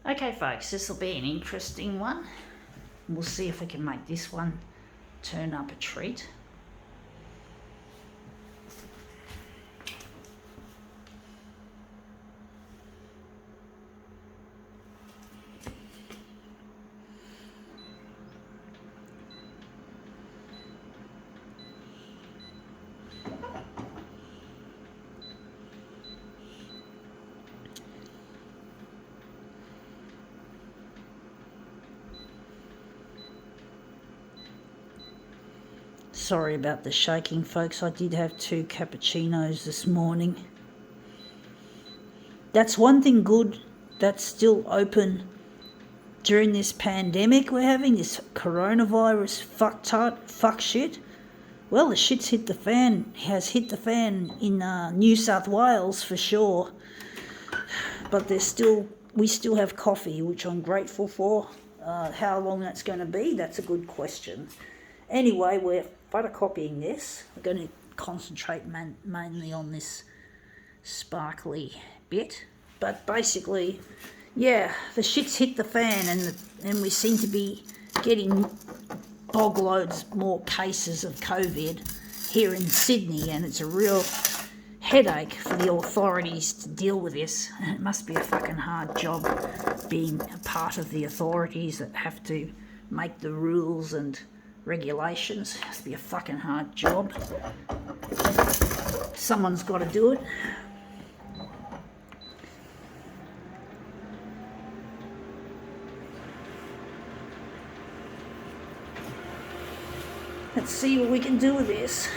Okay folks, this will be an interesting one. We'll see if we can make this one turn up a treat. Sorry about the shaking, folks. I did have 2 cappuccinos this morning. That's one thing good that's still open during this pandemic we're having, this coronavirus fuck shit. Well, the shit's hit the fan, has hit the fan in New South Wales for sure. But we still have coffee, which I'm grateful for. How long that's going to be, that's a good question. Anyway, we're photocopying this. We're going to concentrate mainly on this sparkly bit. But basically, yeah, the shit's hit the fan and we seem to be getting bog loads more cases of COVID here in Sydney, and it's a real headache for the authorities to deal with this. It must be a fucking hard job being a part of the authorities that have to make the rules and regulations. It has to be a fucking hard job. Someone's got to do it. Let's see what we can do with this.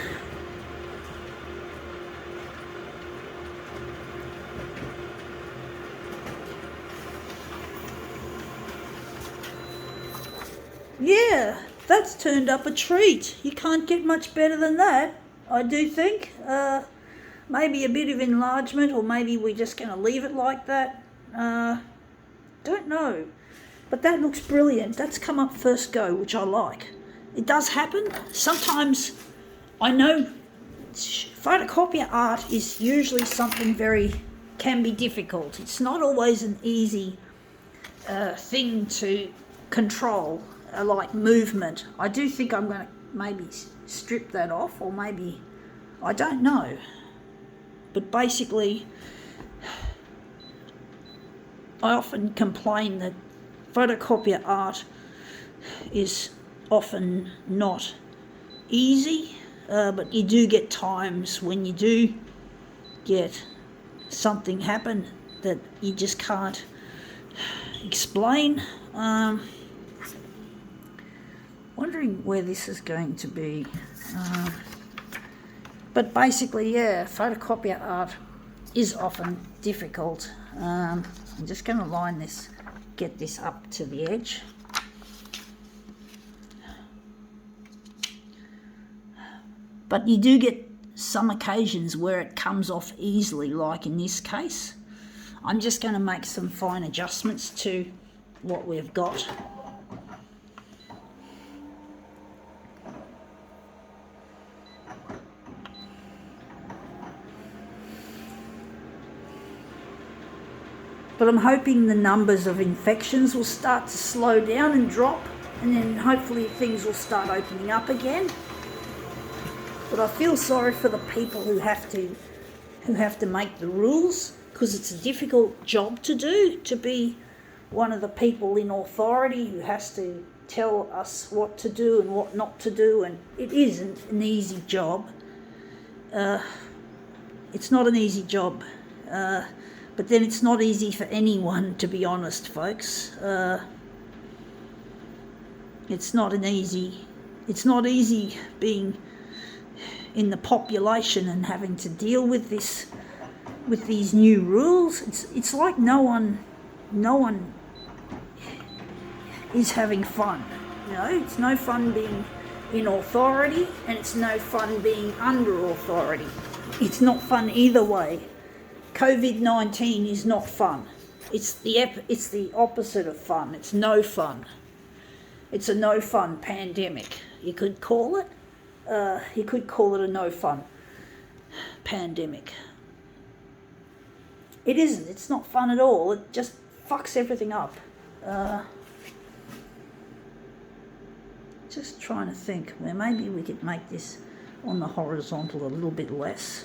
Yeah, that's turned up a treat. You can't get much better than that, I do think. Maybe a bit of enlargement, or maybe we're just going to leave it like that. Don't know. But that looks brilliant. That's come up first go, which I like. It does happen. Sometimes I know photocopier art is usually something can be difficult. It's not always an easy thing to control, like movement. I do think I'm going to maybe strip that off, or maybe, I don't know. But basically, I often complain that photocopier art is often not easy, but you do get times when you do get something happen that you just can't explain. Wondering where this is going to be. But basically, yeah, photocopier art is often difficult. I'm just going to get this up to the edge. But you do get some occasions where it comes off easily, like in this case. I'm just going to make some fine adjustments to what we've got. But I'm hoping the numbers of infections will start to slow down and drop, and then hopefully things will start opening up again. But I feel sorry for the people who have to make the rules, because it's a difficult job to do, to be one of the people in authority who has to tell us what to do and what not to do, and it isn't an easy job. It's not an easy job, but then it's not easy for anyone, to be honest, folks. It's not easy being in the population and having to deal with these new rules. It's like no one is having fun. You know, it's no fun being in authority, and it's no fun being under authority. It's not fun either way. COVID-19 is not fun. It's the opposite of fun. It's no fun. It's a no fun pandemic. You could call it. You could call it a no fun pandemic. It isn't. It's not fun at all. It just fucks everything up. Just trying to think, well, maybe we could make this on the horizontal a little bit less.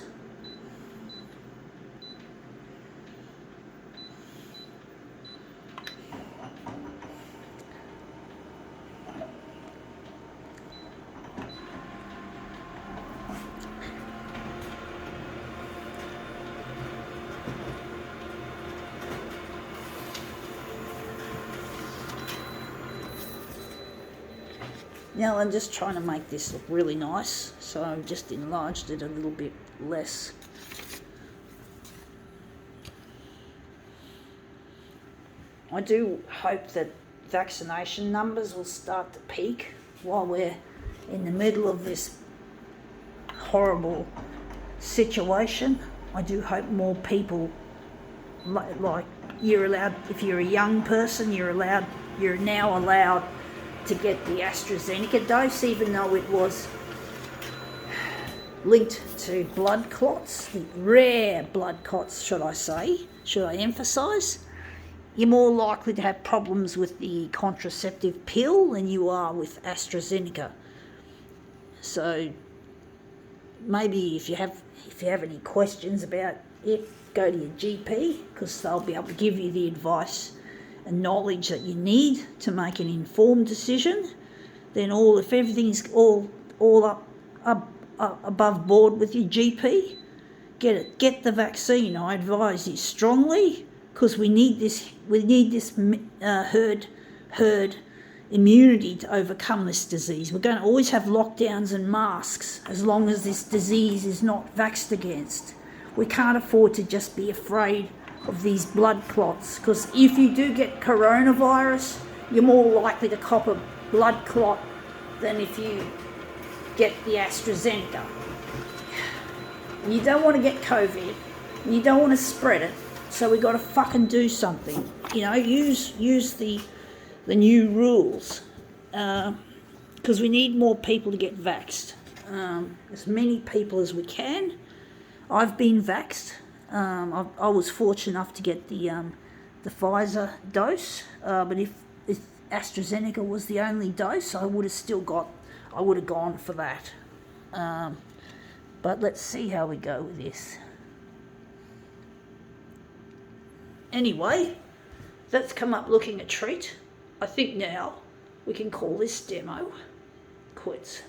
Now I'm just trying to make this look really nice, so I've just enlarged it a little bit less. I do hope that vaccination numbers will start to peak while we're in the middle of this horrible situation. I do hope more people, like you're allowed, if you're a young person, you're now allowed to get the AstraZeneca dose, even though it was linked to blood clots, the rare blood clots, should I emphasise. You're more likely to have problems with the contraceptive pill than you are with AstraZeneca. So maybe if you have any questions about it, go to your GP, because they'll be able to give you the advice and knowledge that you need to make an informed decision. Then if everything's all up above board with your GP, get the vaccine. I advise you strongly, because we need this herd immunity to overcome this disease. We're going to always have lockdowns and masks as long as this disease is not vaxxed against. We can't afford to just be afraid of these blood clots, because if you do get coronavirus, you're more likely to cop a blood clot than if you get the AstraZeneca. You don't want to get COVID, you don't want to spread it, so we got to fucking do something. Use the new rules, because we need more people to get vaxxed. As many people as we can. I've been vaxxed. I was fortunate enough to get the Pfizer dose, but if AstraZeneca was the only dose, I would have gone for that. But let's see how we go with this. Anyway, that's come up looking a treat. I think now we can call this demo quits.